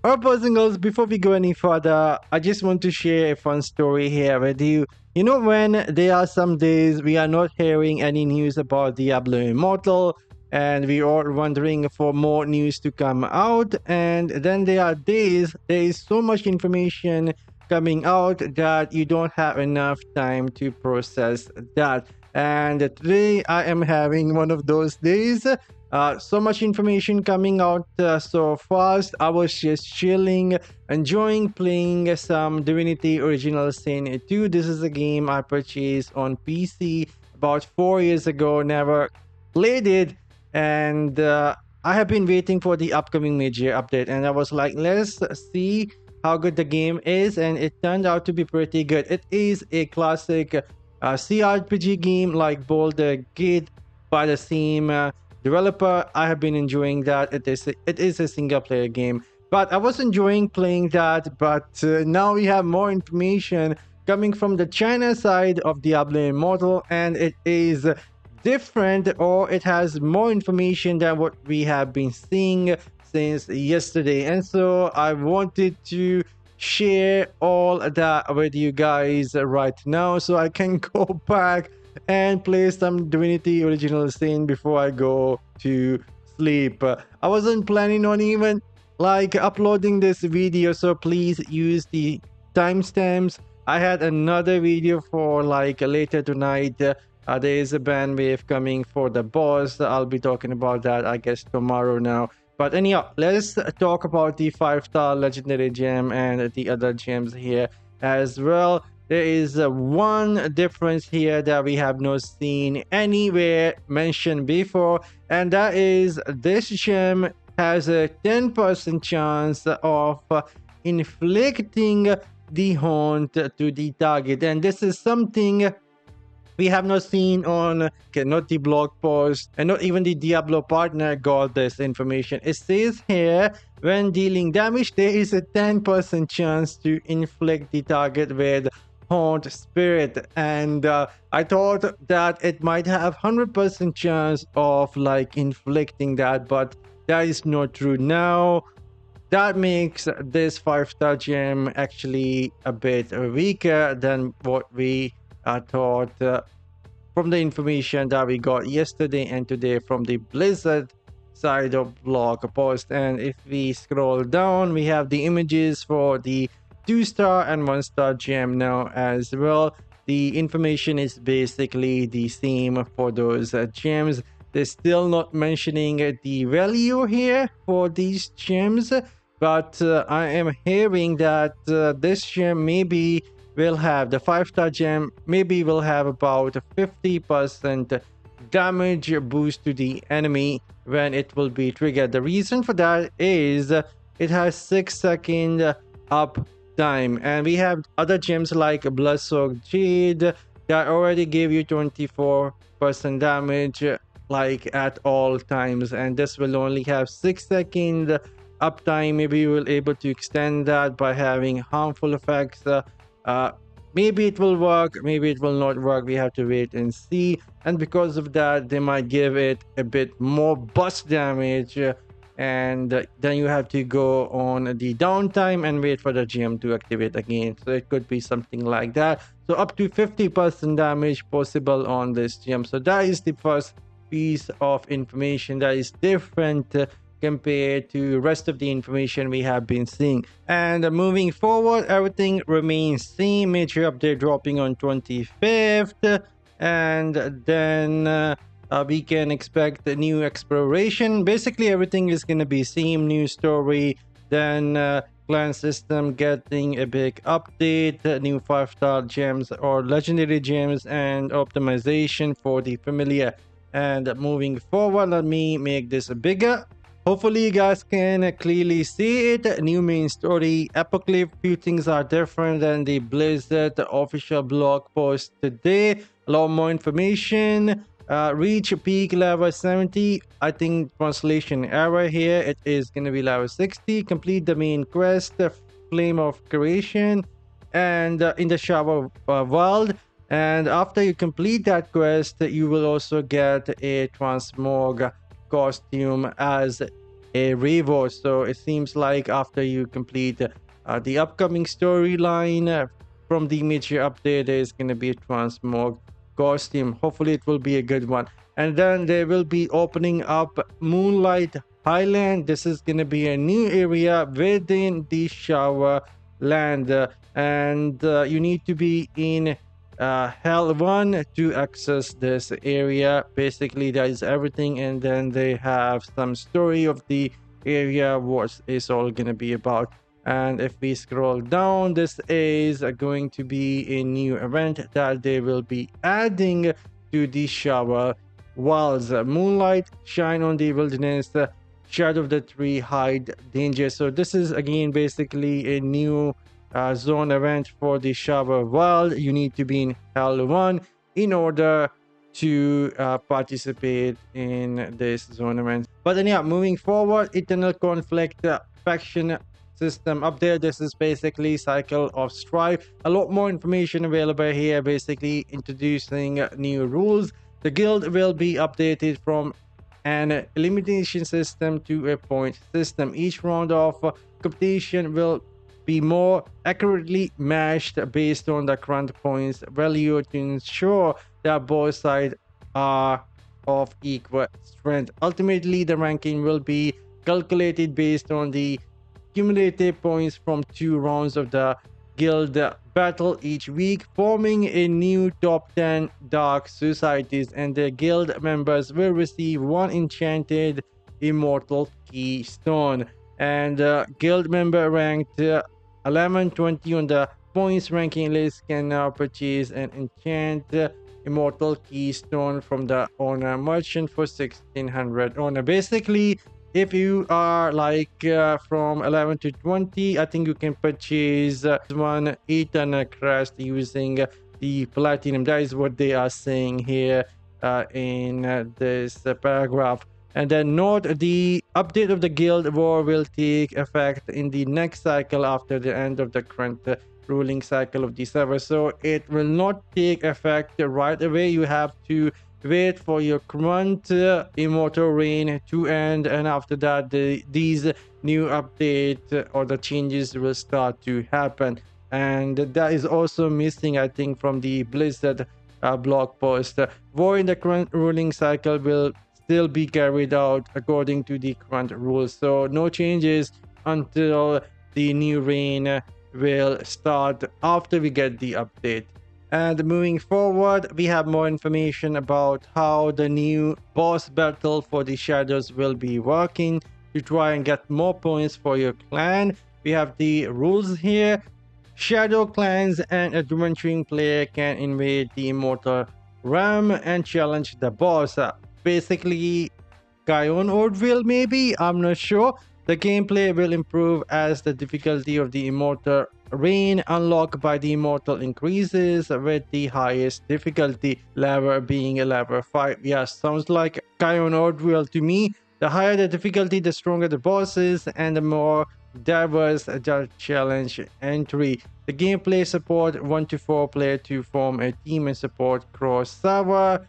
Alright, boys and girls, before we go any further, I just want to share a fun story here with you. You know, when there are some days we are not hearing any news about Diablo Immortal, and we are wondering for more news to come out, and then there are days there is so much information coming out that you don't have enough time to process that. And today I am having one of those days. So much information coming out so fast. I was just chilling, enjoying playing some Divinity Original Sin 2. This is a game I purchased on PC about 4 years ago. Never played it, and I have been waiting for the upcoming major update. And I was like, let's see how good the game is, and it turned out to be pretty good. It is a classic CRPG game like Boulder Gate by the same developer. I have been enjoying that. It is a single player game, but I was enjoying playing that. But now we have more information coming from the China side of Diablo Immortal, and it is different, or it has more information than what we have been seeing since yesterday. And so I wanted to share all that with you guys right now so I can go back and play some Divinity Original Sin before I go to sleep. I wasn't planning on even like uploading this video, so please use the timestamps. I had another video for like later tonight. There is a bandwidth coming for the boss. I'll be talking about that, I guess, tomorrow now. But anyhow, let's talk about the 5-star legendary gem and the other gems here as well. There is one difference here that we have not seen anywhere mentioned before, and that is this gem has a 10% chance of inflicting the haunt to the target. And this is something we have not seen on not the blog post, and not even the Diablo partner got this information. It says here, when dealing damage, there is a 10% chance to inflict the target with haunt spirit. And I thought that it might have 100% chance of like inflicting that, but that is not true. Now that makes this 5-star gem actually a bit weaker than what we thought from the information that we got yesterday and today from the Blizzard side of blog post. And if we scroll down, we have the images for the 2-star and 1-star gem now as well. The information is basically the same for those gems. They're still not mentioning the value here for these gems, but I am hearing that this gem maybe will have, the 5-star gem maybe will have about 50% damage boost to the enemy when it will be triggered. The reason for that is it has 6-second up time, and we have other gems like Blood-Soaked Jade that already give you 24% damage like at all times, and this will only have 6-second uptime. Maybe you will able to extend that by having harmful effects. Maybe it will work, maybe it will not work. We have to wait and see. And because of that, they might give it a bit more burst damage, and then you have to go on the downtime and wait for the gem to activate again. So it could be something like that. So up to 50% damage possible on this gem. So that is the first piece of information that is different compared to rest of the information we have been seeing. And moving forward, everything remains same. Major update dropping on 25th, and then we can expect the new exploration. Basically everything is going to be same, new story, then clan system getting a big update, new 5-star gems or legendary gems, and optimization for the familiar. And moving forward, let me make this bigger. Hopefully you guys can clearly see it. New main story, Apocalypse. Few things are different than the Blizzard official blog post today. A lot more information. Reach peak level 70. I think translation error here. It is going to be level 60. Complete the main quest, Flame of Creation, and in the shower world. And after you complete that quest, you will also get a transmog costume as a reward. So it seems like after you complete the upcoming storyline from the major update, there's going to be a transmog costume. Hopefully it will be a good one. And then they will be opening up Moonlight Highland. This is going to be a new area within the shower land, and you need to be in Hell 1 to access this area. Basically that is everything, and then they have some story of the area, what it's all going to be about. And if we scroll down, this is going to be a new event that they will be adding to the shower walls. Moonlight, shine on the wilderness, shadow of the tree, hide danger. So this is again basically a new zone event for the shower world. You need to be in Hell 1 in order to participate in this zone event. But then yeah, moving forward, eternal conflict faction system update. This is basically cycle of Strife. A lot more information available here, basically introducing new rules. The guild will be updated from an elimination system to a point system. Each round of competition will be more accurately matched based on the current points value to ensure that both sides are of equal strength. Ultimately, the ranking will be calculated based on the cumulative points from 2 rounds of the guild battle each week, forming a new top 10 dark societies, and the guild members will receive 1 enchanted immortal keystone. And guild member ranked 1120 on the points ranking list can now purchase an enchanted immortal keystone from the owner merchant for 1600 owner. Basically, if you are like from 11 to 20, I think you can purchase one eternal crest using the platinum. That is what they are saying here in this paragraph. And then note, the update of the guild war will take effect in the next cycle after the end of the current ruling cycle of the server. So it will not take effect right away. You have to wait for your current immortal reign to end, and after that these new update or the changes will start to happen. And that is also missing, I think, from the Blizzard blog post. War in the current ruling cycle will still be carried out according to the current rules, so no changes until the new reign will start after we get the update. And moving forward, we have more information about how the new boss battle for the shadows will be working to try and get more points for your clan. We have the rules here. Shadow clans and adventuring player can invade the immortal realm and challenge the boss. Basically, Kion Ordville maybe? I'm not sure. The gameplay will improve as the difficulty of the immortal reign unlocked by the immortal increases, with the highest difficulty level being a level 5. Yeah, sounds like Kion Ordville to me. The higher the difficulty, the stronger the bosses and the more diverse the challenge entry. The gameplay support 1 to 4 player to form a team and support cross-server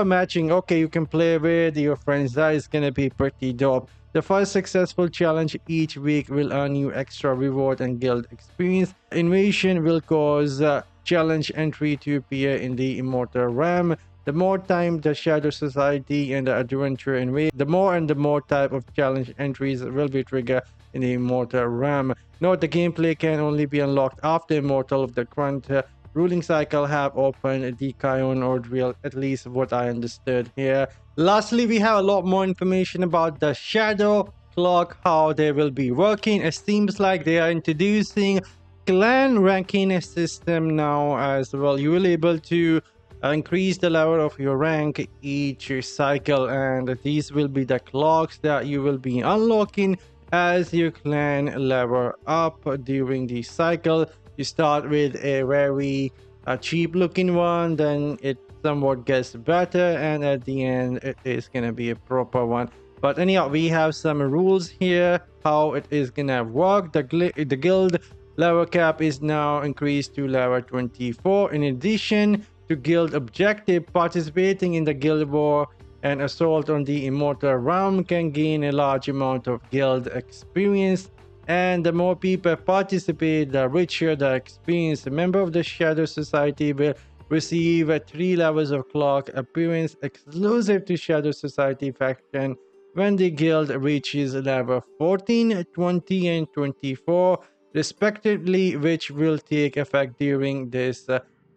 matching. Okay, you can play with your friends. That is gonna be pretty dope. The first successful challenge each week will earn you extra reward and guild experience. Invasion will cause challenge entry to appear in the immortal realm. The more time the Shadow Society and the Adventure invade, the more type of challenge entries will be triggered in the immortal realm. Note, the gameplay can only be unlocked after Immortal of the current ruling cycle have opened the Kion Ordville, at least what I understood here. Lastly, we have a lot more information about the Shadow Clock, how they will be working. It seems like they are introducing clan ranking system now as well. You will be able to increase the level of your rank each cycle, and these will be the clocks that you will be unlocking as your clan level up during the cycle. You start with a very cheap looking one, then it somewhat gets better, and at the end it is gonna be a proper one. But anyhow, we have some rules here how it is gonna work. The guild level cap is now increased to level 24. In addition to guild objective, participating in the guild war and Assault on the Immortal realm can gain a large amount of guild experience, and the more people participate, the richer the experience. A member of the Shadow Society will receive 3 levels of clock appearance exclusive to Shadow Society faction when the guild reaches level 14, 20, and 24 respectively, which will take effect during this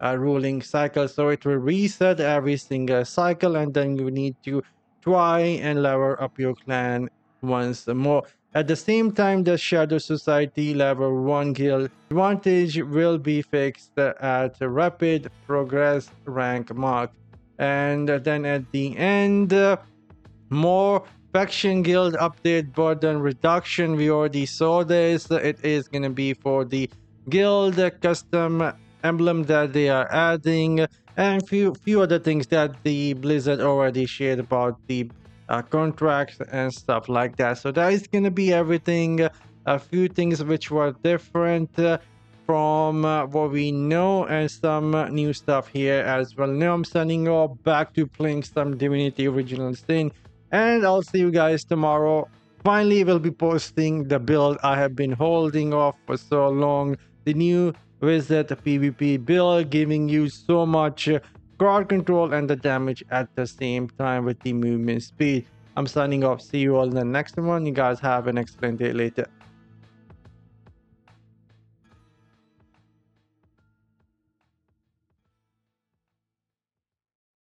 ruling cycle. So it will reset every single cycle, and then you need to try and level up your clan once more. At the same time, the Shadow Society level 1 guild advantage will be fixed at rapid progress rank mark. And then at the end, more faction guild update burden reduction. We already saw this. It is going to be for the guild custom emblem that they are adding, and few other things that the Blizzard already shared about the contracts and stuff like that. So that is going to be everything. A few things which were different from what we know, and some new stuff here as well. Now I'm sending you all back to playing some Divinity Original Sin, and I'll see you guys tomorrow. Finally, we'll be posting the build I have been holding off for so long, the new Wizard PvP build, giving you so much crowd control and the damage at the same time with the movement speed. I'm signing off. See you all in the next one. You guys have an excellent day later.